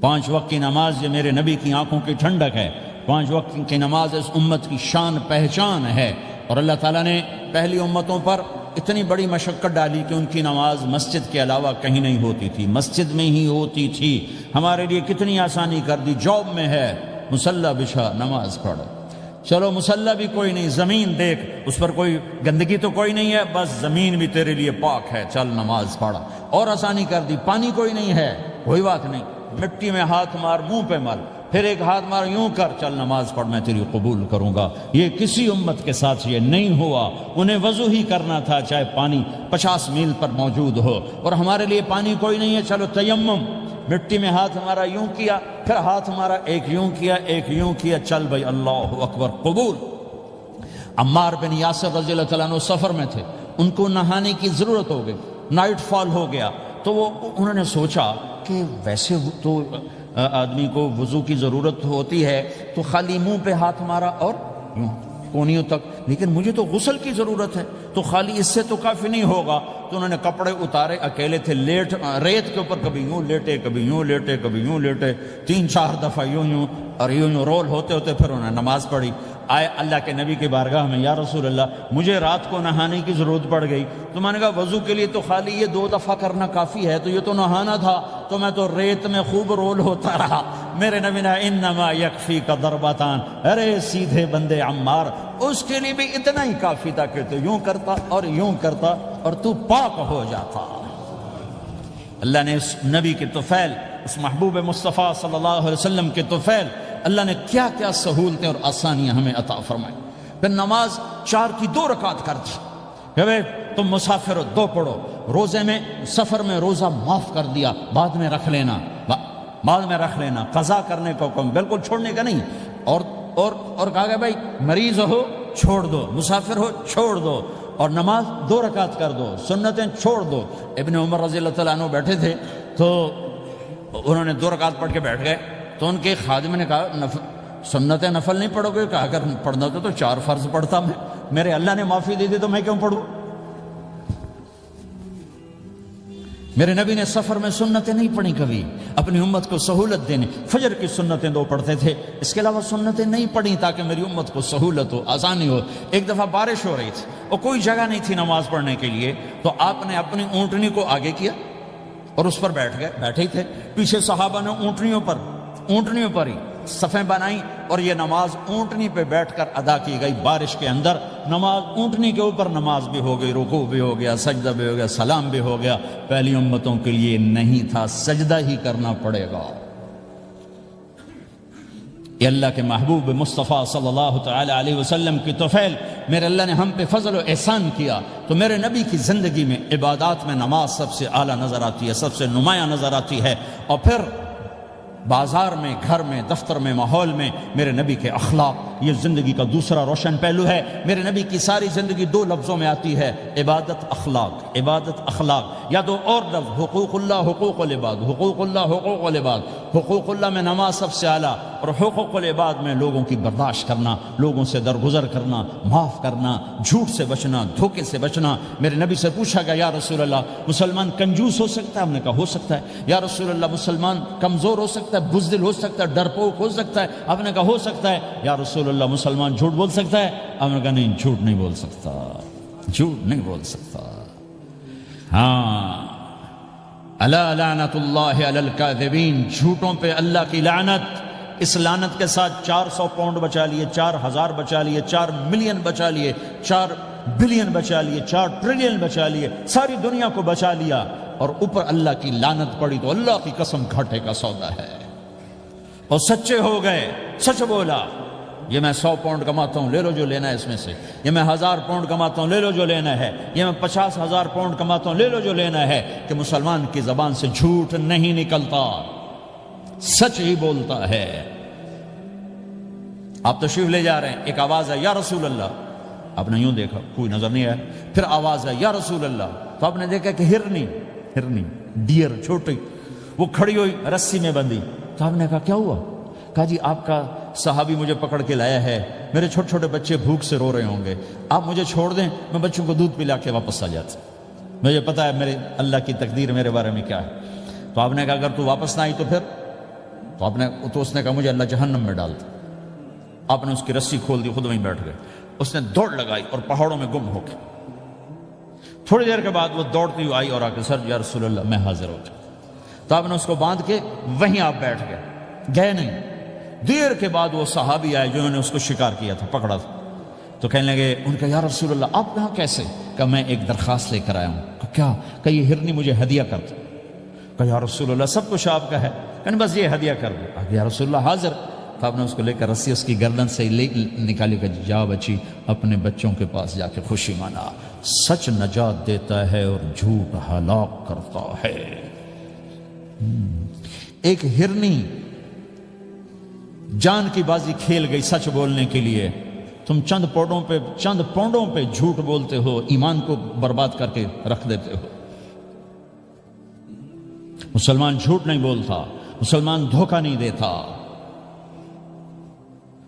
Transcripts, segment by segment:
5 وقت کی نماز یہ میرے نبی کی آنکھوں کی ٹھنڈک ہے، 5 وقت کی نماز اس امت کی شان پہچان ہے۔ اور اللہ تعالیٰ نے پہلی امتوں پر اتنی بڑی مشقت ڈالی کہ ان کی نماز مسجد کے علاوہ کہیں نہیں ہوتی تھی، مسجد میں ہی ہوتی تھی۔ ہمارے لیے کتنی آسانی کر دی، جاب میں ہے مصلی بچھا نماز پڑھ، چلو مصلی بھی کوئی نہیں، زمین دیکھ اس پر کوئی گندگی تو کوئی نہیں ہے، بس زمین بھی تیرے لیے پاک ہے، چل نماز پڑھ۔ اور آسانی کر دی، پانی کوئی نہیں ہے، کوئی بات نہیں، مٹی میں ہاتھ مار، منہ پہ مل، پھر ایک ہاتھ مار، یوں کر، چل نماز پڑھ، میں تیری قبول کروں گا۔ یہ کسی امت کے ساتھ یہ نہیں ہوا، انہیں وضو ہی کرنا تھا چاہے پانی 50 میل پر موجود ہو۔ اور ہمارے لیے پانی کوئی نہیں ہے، چلو تیمم، مٹی میں ہاتھ ہمارا یوں کیا، پھر ہاتھ ہمارا ایک یوں کیا ایک یوں کیا، چل بھائی اللہ اکبر قبول۔ عمار بن یاسر رضی اللہ تعالیٰ عنہ سفر میں تھے، ان کو نہانے کی ضرورت ہو گئی، نائٹ فال ہو گیا، تو انہوں نے سوچا کہ ویسے تو آدمی کو وضو کی ضرورت ہوتی ہے تو خالی منہ پہ ہاتھ مارا اور یوں کونیوں تک، لیکن مجھے تو غسل کی ضرورت ہے، تو خالی اس سے تو کافی نہیں ہوگا۔ تو انہوں نے کپڑے اتارے، اکیلے تھے، ریت کے اوپر کبھی یوں لیٹے کبھی یوں لیٹے کبھی یوں لیٹے، 3-4 دفعہ یوں یوں اور یوں رول ہوتے ہوتے پھر انہوں نے نماز پڑھی۔ آئے اللہ کے نبی کی بارگاہ میں، یا رسول اللہ مجھے رات کو نہانے کی ضرورت پڑ گئی، تو میں نے کہا وضو کے لیے تو خالی یہ 2 دفعہ کرنا کافی ہے، تو یہ تو نہانا تھا، تو میں تو ریت میں خوب رول ہوتا رہا۔ میرے نبی نے انما یکفیک ضربتان، ارے سیدھے بندے عمار، اس کے لیے بھی اتنا ہی کافی تھا کہ تو یوں کرتا اور یوں کرتا اور تو پاک ہو جاتا۔ اللہ نے اس نبی کے طفیل، اس محبوب مصطفیٰ صلی اللہ علیہ وسلم کے طفیل، اللہ نے کیا کیا سہولتیں اور آسانیاں ہمیں عطا فرمائی۔ پھر نماز 4 کی 2 رکعت کر دی کہ بھئی تم مسافر ہو 2 پڑھو، روزے میں سفر میں روزہ معاف کر دیا، بعد میں رکھ لینا، بعد میں رکھ لینا، قضا کرنے کا حکم، بالکل چھوڑنے کا نہیں۔ اور کہا کہ بھائی مریض ہو چھوڑ دو، مسافر ہو چھوڑ دو، اور نماز 2 رکعت کر دو، سنتیں چھوڑ دو۔ ابن عمر رضی اللہ تعالیٰ عنہ بیٹھے تھے تو انہوں نے 2 رکعت پڑھ کے بیٹھ گئے، تو ان کے خادم نے کہا سنت نفل نہیں پڑھو گے؟ کہا اگر پڑھنا تو 4 فرض پڑھتا میں، میرے اللہ نے معافی دے دی تو میں کیوں پڑھوں؟ میرے نبی نے سفر میں سنتیں نہیں پڑھی کبھی، اپنی امت کو سہولت دینے، فجر کی سنتیں 2 پڑھتے تھے، اس کے علاوہ سنتیں نہیں پڑھی تاکہ میری امت کو سہولت ہو، آسانی ہو۔ ایک دفعہ بارش ہو رہی تھی اور کوئی جگہ نہیں تھی نماز پڑھنے کے لیے، تو آپ نے اپنی اونٹنی کو آگے کیا اور اس پر بیٹھ گئے، بیٹھے ہی تھے، پیچھے صحابہ نے اونٹنیوں پر ہی صفیں بنائیں، اور یہ نماز اونٹنی پہ بیٹھ کر ادا کی گئی بارش کے اندر۔ نماز اونٹنی کے اوپر نماز بھی ہو گئی، رکوع بھی ہو گیا، سجدہ بھی ہو گیا، سلام بھی ہو گیا۔ پہلی امتوں کے لیے نہیں تھا، سجدہ ہی کرنا پڑے گا۔ یہ اللہ کے محبوب مصطفیٰ صلی اللہ تعالی علیہ وسلم کی طفیل، میرے اللہ نے ہم پہ فضل و احسان کیا، تو میرے نبی کی زندگی میں عبادات میں نماز سب سے اعلیٰ نظر آتی ہے، سب سے نمایاں نظر آتی ہے۔ اور پھر بازار میں، گھر میں، دفتر میں، ماحول میں میرے نبی کے اخلاق، یہ زندگی کا دوسرا روشن پہلو ہے۔ میرے نبی کی ساری زندگی 2 لفظوں میں آتی ہے، عبادت اخلاق، عبادت اخلاق، یا 2 اور لفظ، حقوق اللہ حقوق العباد، حقوق اللہ حقوق العباد۔ حقوق اللہ میں نماز سب سے اعلیٰ، اور حقوق العباد میں لوگوں کی برداشت کرنا، لوگوں سے درگزر کرنا، معاف کرنا، جھوٹ سے بچنا، دھوکے سے بچنا۔ میرے نبی سے پوچھا گیا، یا رسول اللہ مسلمان کنجوس ہو سکتا ہے؟ ہم نے کہا ہو سکتا ہے۔ یا رسول اللہ مسلمان کمزور ہو سکتا ہے، بزدل ہو سکتا ہے، ڈرپوک ہو سکتا ہے؟ آپ نے کہا ہو سکتا ہے۔ یا رسول اللہ مسلمان جھوٹ بول سکتا ہے؟ آپ نے کہا نہیں، جھوٹ نہیں بول سکتا، جھوٹ نہیں بول سکتا۔ ہاں، الا لعنت اللہ علی الکاذبین، جھوٹوں پہ اللہ کی لعنت۔ اس لعنت کے ساتھ 400 پاؤنڈ بچا لیے، 4000 بچا لیے، 4 ملین بچا لیے، 4 بلین بچا لیے، 4 ٹریلین بچا لیے، ساری دنیا کو بچا لیا، اور اوپر اللہ کی لعنت پڑی تو اللہ کی قسم گھاٹے کا سودا ہے۔ اور سچے ہو گئے، سچ بولا، یہ میں 100 پاؤنڈ کماتا ہوں، لے لو جو لینا ہے اس میں سے، یہ میں 1000 پاؤنڈ کماتا ہوں، لے لو جو لینا ہے، یہ میں 50,000 پاؤنڈ کماتا ہوں، لے لو جو لینا ہے، کہ مسلمان کی زبان سے جھوٹ نہیں نکلتا، سچ ہی بولتا ہے۔ آپ تشریف لے جا رہے ہیں، ایک آواز ہے یا رسول اللہ، آپ نے یوں دیکھا، کوئی نظر نہیں آیا، پھر آواز ہے یا رسول اللہ، تو آپ نے دیکھا کہ ہرنی ڈیئر چھوٹی وہ کھڑی ہوئی، رسی میں بندھی، تو آپ نے کہا کیا ہوا؟ کہا جی آپ کا صحابی مجھے پکڑ کے لایا ہے، میرے چھوٹے چھوٹے بچے بھوک سے رو رہے ہوں گے، آپ مجھے چھوڑ دیں، میں بچوں کو دودھ پلا کے واپس آ جاتا، مجھے پتا ہے میرے اللہ کی تقدیر میرے بارے میں کیا ہے۔ تو آپ نے کہا اگر تو واپس نہ آئی تو پھر تو اس نے کہا مجھے اللہ جہنم میں ڈال دے. آپ نے اس کی رسی کھول دی, خود وہیں بیٹھ گئے. اس نے دوڑ لگائی اور پہاڑوں میں گم ہو گئے. تھوڑی دیر کے بعد وہ دوڑتی ہوئی آئی اور آ کے سر یا رسول اللہ میں حاضر ہو جاؤں. تو آپ نے اس کو باندھ کے وہیں آپ بیٹھ گئے نہیں. دیر کے بعد وہ صحابی آئے جنہوں نے اس کو شکار کیا تھا, پکڑا تھا. تو کہنے لگے, ان کا یا رسول اللہ آپ یہاں کیسے؟ کہ میں ایک درخواست لے کر آیا ہوں. کہ کیا؟ کہ یہ ہرنی مجھے ہدیہ کر دو. کہ یا رسول اللہ سب کچھ آپ کا ہے, کہ بس یہ ہدیہ کر دو. یا رسول اللہ حاضر. تو آپ نے اس کو لے کر رسی اس کی گردن سے نکالی کہ جا بچی اپنے بچوں کے پاس جا کے خوشی منا. سچ نجات دیتا ہے اور جھوٹ ہلاک کرتا ہے. ایک ہرنی جان کی بازی کھیل گئی سچ بولنے کے لیے. تم چند پونڈوں پہ جھوٹ بولتے ہو, ایمان کو برباد کر کے رکھ دیتے ہو. مسلمان جھوٹ نہیں بولتا, مسلمان دھوکہ نہیں دیتا,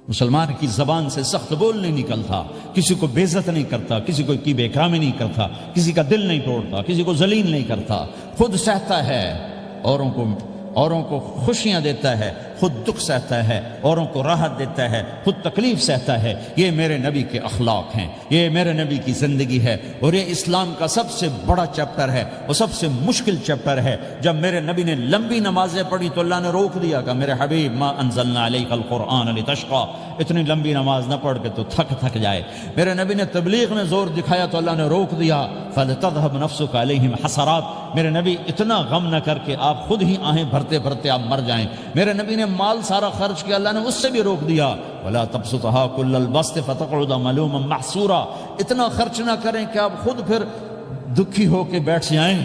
مسلمان کی زبان سے سخت بول نہیں نکلتا, کسی کو بے عزت نہیں کرتا, کسی کو کی بے اکرامی نہیں کرتا, کسی کا دل نہیں توڑتا, کسی کو ذلیل نہیں کرتا, خود سہتا ہے, اوروں کو خوشیاں دیتا ہے, خود دکھ سہتا ہے, اوروں کو راحت دیتا ہے, خود تکلیف سہتا ہے. یہ میرے نبی کے اخلاق ہیں, یہ میرے نبی کی زندگی ہے, اور یہ اسلام کا سب سے بڑا چیپٹر ہے اور سب سے مشکل چیپٹر ہے. جب میرے نبی نے لمبی نمازیں پڑھی تو اللہ نے روک دیا کہ میرے حبیب ما انزلنا علیک القرآن لتشقى, اتنی لمبی نماز نہ پڑھ کے تو تھک جائے. میرے نبی نے تبلیغ میں زور دکھایا تو اللہ نے روک دیا, فلتذهب نفسك علیہم حسرات. میرے نبی اتنا غم نہ کر کے آپ خود ہی آہیں بھرتے آپ مر جائیں. میرے نبی نے مال سارا خرچ کیا, اللہ نے اس سے بھی روک دیا. ولا تبسطها كل البسط فتقعد ملوما محسورا. اتنا خرچ نہ کریں کہ آپ خود پھر دکھی ہو کے بیٹھ جائیں.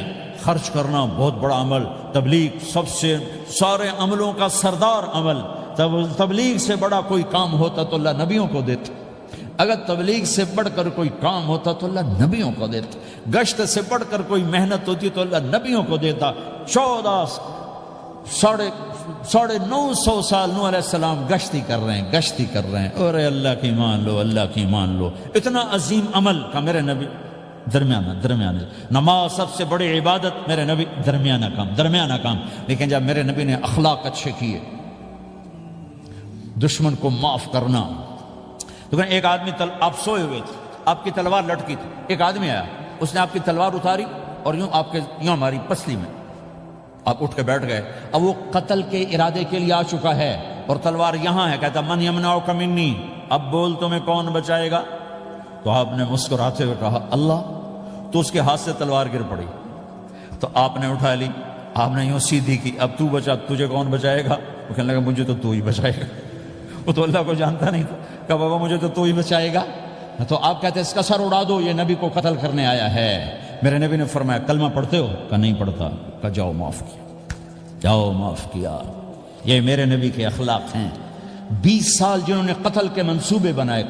خرچ کرنا بہت بڑا عمل, تبلیغ سب سے سارے عملوں کا سردار عمل. تبلیغ سے بڑا کوئی کام ہوتا تو اللہ نبیوں کو دیتا. اگر تبلیغ سے بڑھ کر کوئی کام ہوتا تو اللہ نبیوں کو دیتا. گشت سے بڑھ کر کوئی محنت ہوتی تو اللہ نبیوں کو دیتا. 950 سال نوح علیہ السلام گشتی کر رہے ہیں. اور اللہ کی مان لو. اتنا عظیم عمل کا میرے نبی درمیانہ. نماز سب سے بڑی عبادت, میرے نبی درمیانہ کام. لیکن جب میرے نبی نے اخلاق اچھے کیے, دشمن کو معاف کرنا. تو ایک آدمی آپ سوئے ہوئے تھے, آپ کی تلوار لٹکی تھی, ایک آدمی آیا, اس نے آپ کی تلوار اتاری اور یوں ہماری پسلی میں. آپ اٹھ کے بیٹھ گئے. اب وہ قتل کے ارادے کے لیے آ چکا ہے اور تلوار یہاں ہے. کہتا من یمنعک منی, اب بول تمہیں کون بچائے گا؟ تو آپ نے مسکراتے ہوئے کہا اللہ. تو اس کے ہاتھ سے تلوار گر پڑی. تو آپ نے اٹھا لی, آپ نے یوں سیدھی کی, اب تو بچا, تجھے کون بچائے گا؟ وہ کہنے لگا مجھے تو ہی بچائے گا. وہ تو اللہ کو جانتا نہیں تھا. کہا بابا مجھے تو ہی بچائے گا. تو آپ کہتے ہیں اس کا سر اڑا دو, یہ نبی کو قتل کرنے آیا ہے. میرے نبی نے فرمایا کلمہ پڑھتے ہو؟ کہا نہیں پڑھتا. کہا جاؤ معاف کیا. یہ میرے نبی کے اخلاق ہیں. 20 سال جنہوں نے قتل کے منصوبے بنائے,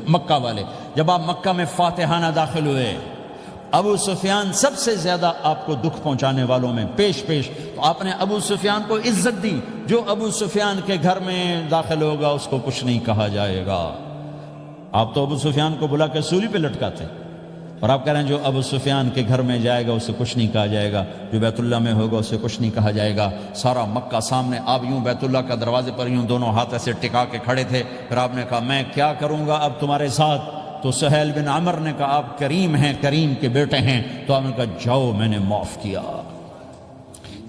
مکہ والے. جب آپ مکہ میں فاتحانہ داخل ہوئے, ابو سفیان سب سے زیادہ آپ کو دکھ پہنچانے والوں میں پیش. تو آپ نے ابو سفیان کو عزت دی. جو ابو سفیان کے گھر میں داخل ہوگا اس کو کچھ نہیں کہا جائے گا. آپ تو ابو سفیان کو بلا کے سولی پہ لٹکاتے, اور آپ کہہ رہے ہیں جو ابو سفیان کے گھر میں جائے گا اسے کچھ نہیں کہا جائے گا, جو بیت اللہ میں ہوگا اسے کچھ نہیں کہا جائے گا. سارا مکہ سامنے, آپ یوں بیت اللہ کا دروازے پر یوں دونوں ہاتھ ایسے ٹکا کے کھڑے تھے. پھر آپ نے کہا میں کیا کروں گا اب تمہارے ساتھ؟ تو سہیل بن عمر نے کہا آپ کریم ہیں, کریم کے بیٹے ہیں. تو آپ نے کہا جاؤ میں نے معاف کیا.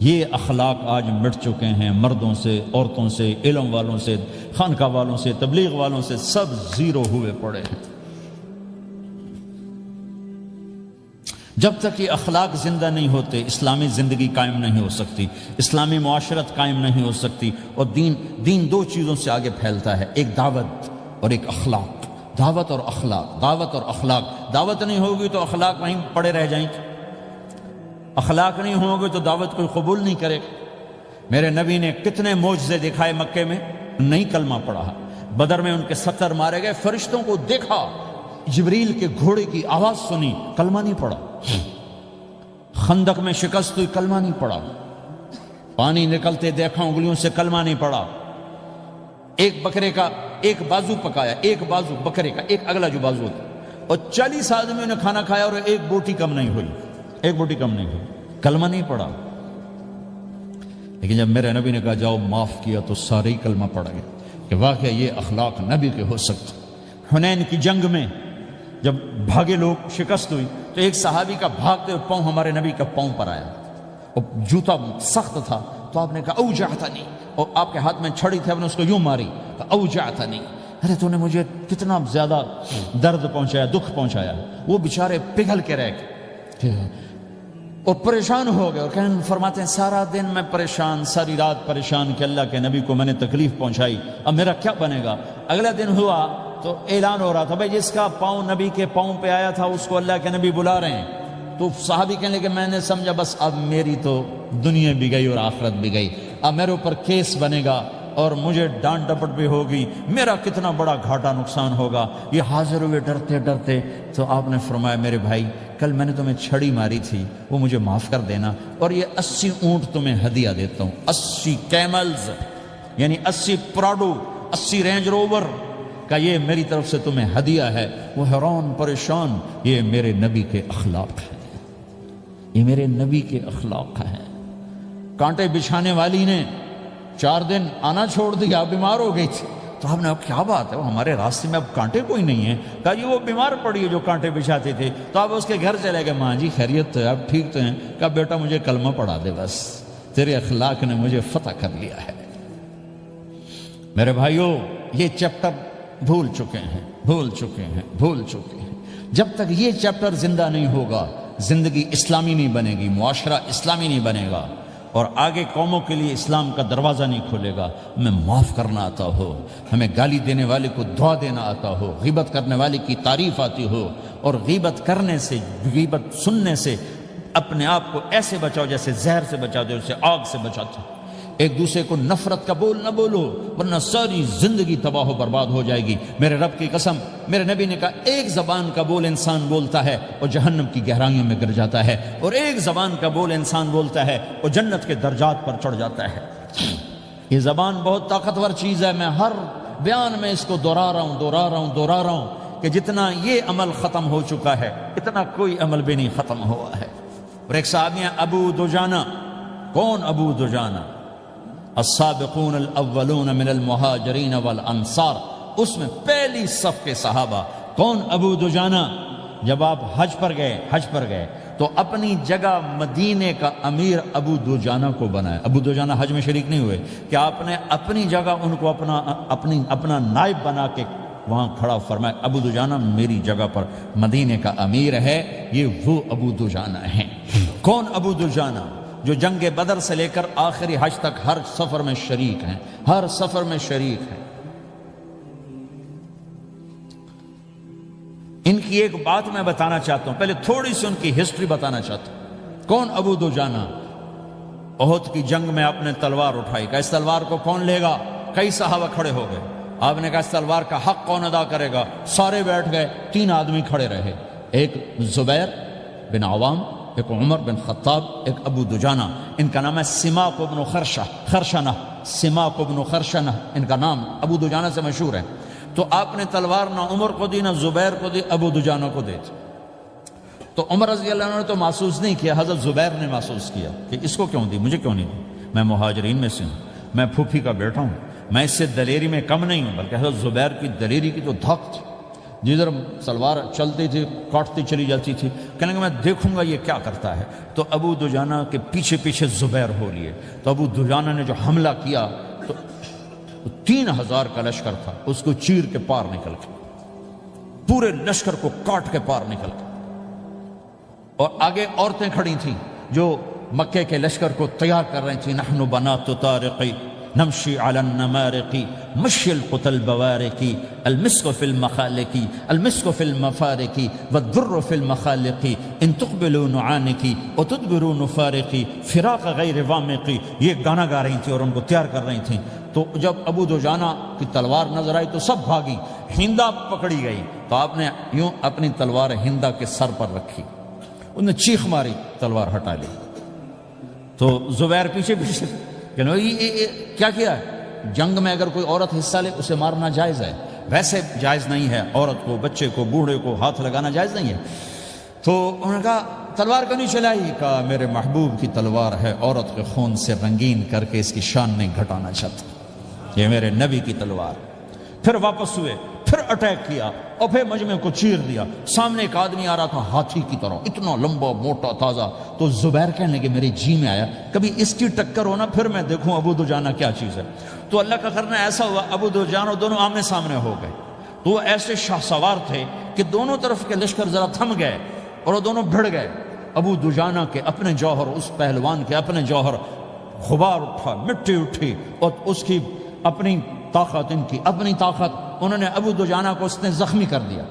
یہ اخلاق آج مٹ چکے ہیں. مردوں سے, عورتوں سے, علم والوں سے, خانقاہ والوں سے, تبلیغ والوں سے, سب زیرو ہوئے پڑے ہیں. جب تک یہ اخلاق زندہ نہیں ہوتے اسلامی زندگی قائم نہیں ہو سکتی, اسلامی معاشرت قائم نہیں ہو سکتی. اور دین 2 چیزوں سے آگے پھیلتا ہے, ایک دعوت اور ایک اخلاق. دعوت اور اخلاق. دعوت نہیں ہوگی تو اخلاق وہیں پڑے رہ جائیں گے. اخلاق نہیں ہوں گے تو دعوت کوئی قبول نہیں کرے. میرے نبی نے کتنے معجزے دکھائے مکے میں, نہیں کلمہ پڑھا. بدر میں ان کے 70 مارے گئے, فرشتوں کو دیکھا, جبریل کے گھوڑے کی آواز سنی, کلمہ نہیں پڑھا. خندق میں شکست ہوئی, کلمہ نہیں پڑھا. پانی نکلتے دیکھا انگلیوں سے, کلمہ نہیں پڑھا. ایک بکرے کا ایک بازو پکایا, ایک بازو بکرے کا, ایک اگلا جو بازو ہوتا, اور 40 آدمیوں نے کھانا کھایا اور ایک بوٹی کم نہیں ہوئی. کلمہ نہیں پڑھا. لیکن جب میرے نبی نے کہا جاؤ معاف کیا تو سارے ہی کلمہ پڑ گئے کہ واقعہ یہ اخلاق نبی کے ہو سکتے۔ حنین کی جنگ میں جب بھاگے لوگ، شکست ہوئی، تو ایک صحابی کا بھاگتے ہوئے پاؤں ہمارے نبی کا پاؤں پر آیا، اور جوتا سخت تھا، تو آپ نے کہا اوجعتنی، اور آپ کے ہاتھ میں چھڑی تھی، آپ نے اس کو یوں ماری، اوجعتنی، ارے تو نے مجھے کتنا زیادہ درد پہنچایا، دکھ پہنچایا۔ وہ بیچارے پگھل کے رہ گئے اور پریشان ہو گئے، اور فرماتے ہیں سارا دن میں پریشان، ساری رات پریشان کہ اللہ کے نبی کو میں نے تکلیف پہنچائی، اب میرا کیا بنے گا۔ اگلا دن ہوا تو اعلان ہو رہا تھا بھائی جس کا پاؤں نبی کے پاؤں پہ آیا تھا اس کو اللہ کے نبی بلا رہے ہیں۔ تو صحابی کہنے لگے میں نے سمجھا بس اب میری تو دنیا بھی گئی اور آخرت بھی گئی، اب میرے اوپر کیس بنے گا اور مجھے ڈانٹ ڈپٹ بھی ہوگی، میرا کتنا بڑا گھاٹا نقصان ہوگا۔ یہ حاضر ہوئے ڈرتے ڈرتے، تو آپ نے فرمایا میرے بھائی کل میں نے تمہیں چھڑی ماری تھی، وہ مجھے معاف کر دینا، اور یہ 80 اونٹ تمہیں ہدیہ دیتا ہوں، 80 کیملز یعنی 80 پراڈو، 80 رینج روور کا یہ میری طرف سے تمہیں ہدیہ ہے۔ وہ حیران پریشان، یہ میرے نبی کے اخلاق ہیں، یہ میرے نبی کے اخلاق ہیں۔ کانٹے بچھانے والی نے 4 دن آنا چھوڑ دیا، بیمار ہو گئی تھی، تو ہم نے اب کیا بات ہے، وہ ہمارے راستے میں اب کانٹے کوئی نہیں ہیں، کہا یہ وہ بیمار پڑی ہے جو کانٹے بچھاتے تھے، تو آپ اس کے گھر چلے گئے، ماں جی خیریت تو ہے، اب ٹھیک تو ہیں، کہا بیٹا مجھے کلمہ پڑھا دے، بس تیرے اخلاق نے مجھے فتح کر لیا ہے۔ میرے بھائیوں یہ چیپٹر بھول چکے ہیں، بھول چکے ہیں، بھول چکے ہیں۔ جب تک یہ چیپٹر زندہ نہیں ہوگا زندگی اسلامی نہیں بنے گی، معاشرہ اسلامی نہیں بنے گا، اور آگے قوموں کے لیے اسلام کا دروازہ نہیں کھلے گا۔ ہمیں معاف کرنا آتا ہو، ہمیں گالی دینے والے کو دعا دینا آتا ہو، غیبت کرنے والے کی تعریف آتی ہو، اور غیبت کرنے سے، غیبت سننے سے اپنے آپ کو ایسے بچاؤ جیسے زہر سے بچا دو، اسے آگ سے بچاتے ہو۔ ایک دوسرے کو نفرت کا بول نہ بولو ورنہ ساری زندگی تباہ و برباد ہو جائے گی۔ میرے رب کی قسم، میرے نبی نے کہا ایک زبان کا بول انسان بولتا ہے اور جہنم کی گہرائیوں میں گر جاتا ہے، اور ایک زبان کا بول انسان بولتا ہے اور جنت کے درجات پر چڑھ جاتا ہے۔ یہ زبان بہت طاقتور چیز ہے، میں ہر بیان میں اس کو دہرا رہا ہوں کہ جتنا یہ عمل ختم ہو چکا ہے اتنا کوئی عمل بھی نہیں ختم ہوا ہے۔ اور ایک صحابی ہیں ابو دجانہ۔ کون ابو دجانہ؟ السابقون الاولون من المہاجرین والانصار، اس میں پہلی صف کے صحابہ۔ کون ابو دجانہ؟ جب آپ حج پر گئے تو اپنی جگہ مدینے کا امیر ابو دجانہ کو بنایا۔ ابو دجانہ حج میں شریک نہیں ہوئے کہ آپ نے اپنی جگہ ان کو اپنا نائب بنا کے وہاں کھڑا فرمایا ابو دجانہ میری جگہ پر مدینے کا امیر ہے، یہ وہ ابو دجانہ ہیں۔ کون ابو دجانہ؟ جو جنگ بدر سے لے کر آخری حج تک ہر سفر میں شریک ہیں، ہر سفر میں شریک ہیں۔ ان کی ایک بات میں بتانا چاہتا ہوں، پہلے تھوڑی سی ان کی ہسٹری بتانا چاہتا ہوں۔ کون ابو دجانہ؟ احد کی جنگ میں آپ نے تلوار اٹھائی، کہا اس تلوار کو کون لے گا؟ کئی صحابہ کھڑے ہو گئے۔ آپ نے کہا اس تلوار کا حق کون ادا کرے گا؟ سارے بیٹھ گئے، 3 آدمی کھڑے رہے، ایک زبیر بن عوام، ایک عمر بن خطاب، ایک ابو دجانہ۔ ان کا نام ہے سماک بن خرشنہ، سماک بن خرشنہ ان کا نام ابو دجانہ سے مشہور ہے۔ تو آپ نے تلوار نہ عمر کو دی، نہ زبیر کو دی، ابو دجانہ کو دی۔ تو عمر رضی اللہ عنہ نے تو محسوس نہیں کیا، حضرت زبیر نے محسوس کیا کہ اس کو کیوں دی، مجھے کیوں نہیں دی، میں مہاجرین میں سے ہوں، میں پھوپھی کا بیٹا ہوں، میں اس سے دلیری میں کم نہیں ہوں۔ بلکہ حضرت زبیر کی دلیری کی تو دھک تھی، جدھر سلوار چلتی تھی کاٹتی چلی جاتی تھی، کہنے کہ میں دیکھوں گا یہ کیا کرتا ہے۔ تو ابو دجانہ کے پیچھے پیچھے زبیر ہو لیے۔ تو ابو دجانہ نے جو حملہ کیا تو 3000 کا لشکر تھا، اس کو چیر کے پار نکل کے، پورے لشکر کو کاٹ کے پار نکل کے، اور آگے عورتیں کھڑی تھیں جو مکے کے لشکر کو تیار کر رہی تھیں۔ نحن بنات طارقی نمشی علی النمارقی مشی القتل بوارقی المسک فی المخالقی المسک فی المفارقی والدر فی المخالقی ان تقبلوا نعانقی وتدبروا نفارقی فراق غیر وامقی۔ یہ گانا گا رہی تھیں اور ان کو تیار کر رہی تھیں۔ تو جب ابو دجانہ کی تلوار نظر آئی تو سب بھاگی، ہندا پکڑی گئی، تو آپ نے یوں اپنی تلوار ہندا کے سر پر رکھی، انہوں نے چیخ ماری، تلوار ہٹا لی۔ تو زبیر پیچھے پیچھے کہ کیا کیا ہے؟ جنگ میں اگر کوئی عورت حصہ لے اسے مارنا جائز ہے، ویسے جائز نہیں ہے، عورت کو، بچے کو، بوڑھے کو ہاتھ لگانا جائز نہیں ہے۔ تو انہوں نے کہا تلوار کیوں نہیں چلائی؟ کہا میرے محبوب کی تلوار ہے، عورت کے خون سے رنگین کر کے اس کی شان نہیں گھٹانا چاہتا، یہ میرے نبی کی تلوار۔ پھر واپس ہوئے، پھر اٹیک کیا اور پھر مجمع کو چیر دیا۔ سامنے ایک آدمی آ رہا تھا ہاتھی کی طرح، اتنا لمبا موٹا تازہ، تو زبیر کہنے لگے میرے جی میں آیا کبھی اس کی ٹکر ہونا پھر میں دیکھوں ابو دجانہ کیا چیز ہے۔ تو اللہ کا کرنا ایسا ہوا ابو دجانہ دونوں آمنے سامنے ہو گئے، تو وہ ایسے شاہ سوار تھے کہ دونوں طرف کے لشکر ذرا تھم گئے اور وہ دونوں بھڑ گئے۔ ابو دجانہ کے اپنے جوہر، اس پہلوان کے اپنے جوہر، غبار اٹھا، مٹی اٹھی، اور اس کی اپنی طاقت، ان کی اپنی طاقت، انہوں نے ابو دجانہ کو اس نے زخمی کر دیا۔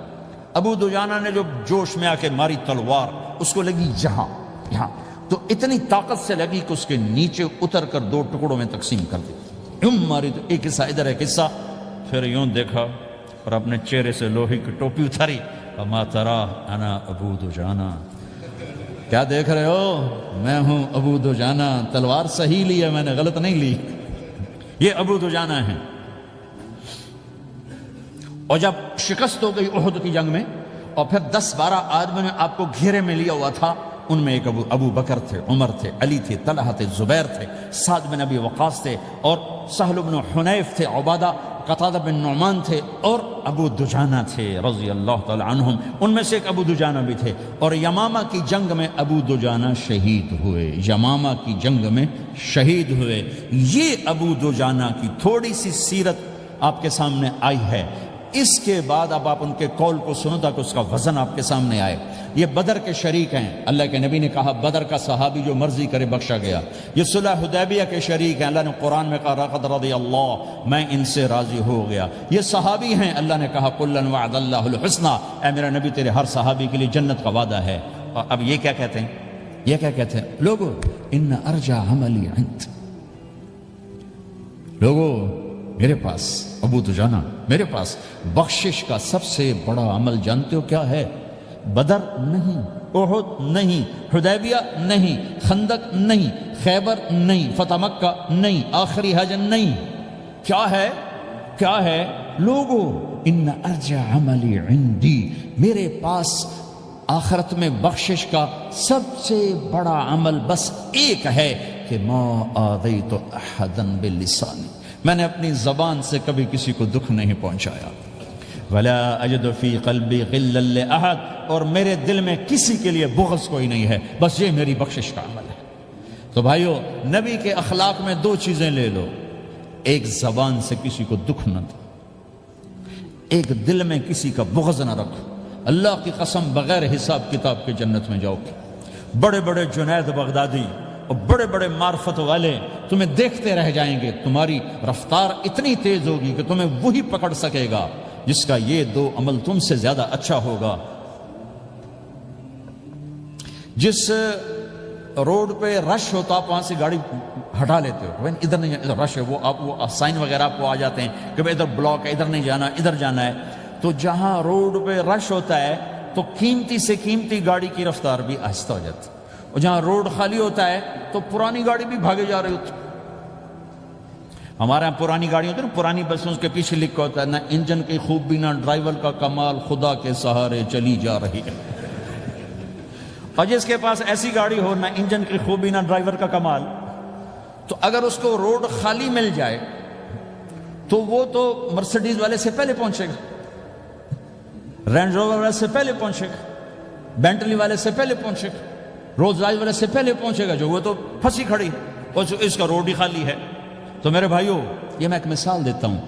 ابو دجانہ نے جو جوش میں آ کے ماری تلوار، اس کو لگی یہاں، تو اتنی طاقت سے لگی کہ اس کے نیچے اتر کر 2 ٹکڑوں میں تقسیم کر دی۔ یوں ماری تو ایک حصہ ادھر، ایک حصہ، پھر یوں دیکھا اور اپنے چہرے سے لوہے کی ٹوپی اتاری، اما ترا انا ابو دجانہ، کیا دیکھ رہے ہو؟ میں ہوں ابو دجانہ، تلوار صحیح لی ہے میں نے، غلط نہیں لی۔ یہ ابو دجانہ ہیں۔ اور جب شکست ہو گئی احد کی جنگ میں، اور پھر 10-12 آدمی نے آپ کو گھیرے میں لیا ہوا تھا، ان میں ایک ابو بکر تھے، عمر تھے، علی تھے، طلحہ تھے، زبیر تھے، سعد بن ابی وقاص تھے، اور سہل بن حنیف تھے، عبادہ قتادہ بن نعمان تھے، اور ابو دجانہ تھے رضی اللہ تعالی عنہم۔ ان میں سے ایک ابو دجانہ بھی تھے، اور یمامہ کی جنگ میں ابو دجانہ شہید ہوئے، یمامہ کی جنگ میں شہید ہوئے۔ یہ ابو دجانہ کی تھوڑی سی سیرت آپ کے سامنے آئی ہے۔ اس کے بعد اب آپ ان کے قول کو سنو تاکہ اس کا وزن آپ کے سامنے آئے۔ یہ بدر کے شریک ہیں، اللہ کے نبی نے کہا بدر کا صحابی جو مرضی کرے بخشا گیا۔ یہ صلح حدیبیہ کے شریک ہیں، اللہ نے قرآن میں کہا لقد رضی اللہ، میں ان سے راضی ہو گیا۔ یہ صحابی ہیں، اللہ نے کہا کلا وعد اللہ الحسنى، اے میرا نبی تیرے ہر صحابی کے لیے جنت کا وعدہ ہے۔ اور اب یہ کیا کہتے ہیں؟ یہ کیا کہتے ہیں لوگو؟ ان ارجع عملی عند، لوگو میرے پاس، ابو دجانہ میرے پاس بخشش کا سب سے بڑا عمل جانتے ہو کیا ہے؟ بدر نہیں، احد نہیں، حدیبیہ نہیں، خندق نہیں، خیبر نہیں، فتح مکہ نہیں، آخری حج نہیں۔ کیا ہے؟ کیا ہے؟ لوگو ان ارجع عملی عندی، میرے پاس آخرت میں بخشش کا سب سے بڑا عمل بس ایک ہے کہ ما آذیت احدا بلسانی، میں نے اپنی زبان سے کبھی کسی کو دکھ نہیں پہنچایا۔ ولا اجد فی قلبی غلا لاحد، اور میرے دل میں کسی کے لیے بغض کوئی نہیں ہے، بس یہ میری بخشش کا عمل ہے۔ تو بھائیو، نبی کے اخلاق میں 2 چیزیں لے لو، ایک زبان سے کسی کو دکھ نہ دو، ایک دل میں کسی کا بغض نہ رکھو۔ اللہ کی قسم بغیر حساب کتاب کے جنت میں جاؤ گے۔ بڑے بڑے جنید بغدادی اور بڑے بڑے معرفت والے تمہیں دیکھتے رہ جائیں گے، تمہاری رفتار اتنی تیز ہوگی کہ تمہیں وہی پکڑ سکے گا جس کا یہ 2 عمل تم سے زیادہ اچھا ہوگا۔ جس روڈ پہ رش ہوتا آپ وہاں سے گاڑی ہٹا لیتے ہو، ادھر نہیں جانا، ادھر رش ہے، وہ سائن وغیرہ آپ کو آ جاتے ہیں کہ بھائی ادھر بلاک ہے، ادھر نہیں جانا، ادھر جانا ہے۔ تو جہاں روڈ پہ رش ہوتا ہے تو قیمتی سے قیمتی گاڑی کی رفتار بھی آہستہ ہو جاتی ہے، اور جہاں روڈ خالی ہوتا ہے تو پرانی گاڑی بھی بھاگے جا رہی ہوتی۔ ہمارے یہاں پرانی گاڑی ہوتی ہے نا، پرانی بسوں کے پیچھے لکھا ہوتا ہے نہ انجن کی خوبی نہ ڈرائیور کا کمال، خدا کے سہارے چلی جا رہی ہے۔ اور جس کے پاس ایسی گاڑی ہو، نہ انجن کی خوبی نہ ڈرائیور کا کمال، تو اگر اس کو روڈ خالی مل جائے تو وہ تو مرسڈیز والے سے پہلے پہنچے گا، رینج روور والے سے پہلے پہنچے گا، بینٹلی والے سے پہلے پہنچے گا، رولز رائس والے سے پہلے پہنچے گا، جو وہ تو پھنسی کھڑی اور اس کا روڈ ہی خالی ہے۔ تو میرے بھائیو، یہ میں ایک مثال دیتا ہوں،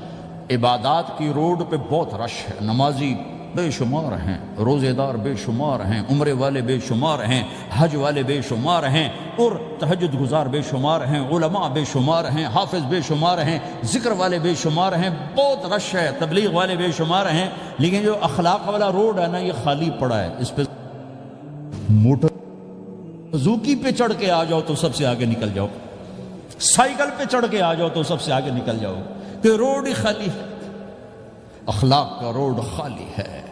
عبادات کی روڈ پہ بہت رش ہے، نمازی بے شمار ہیں، روزے دار بے شمار ہیں، عمرے والے بے شمار ہیں، حج والے بے شمار ہیں، اور تہجد گزار بے شمار ہیں، علماء بے شمار ہیں، حافظ بے شمار ہیں، ذکر والے بے شمار ہیں، بہت رش ہے، تبلیغ والے بے شمار ہیں، لیکن جو اخلاق والا روڈ ہے نا، یہ خالی پڑا ہے۔ اس پہ موٹر زوکی پہ چڑھ کے آ جاؤ تو سب سے آگے نکل جاؤ، سائیکل پہ چڑھ کے آ جاؤ تو سب سے آگے نکل جاؤ، کہ روڈ ہی خالی ہے، اخلاق کا روڈ خالی ہے۔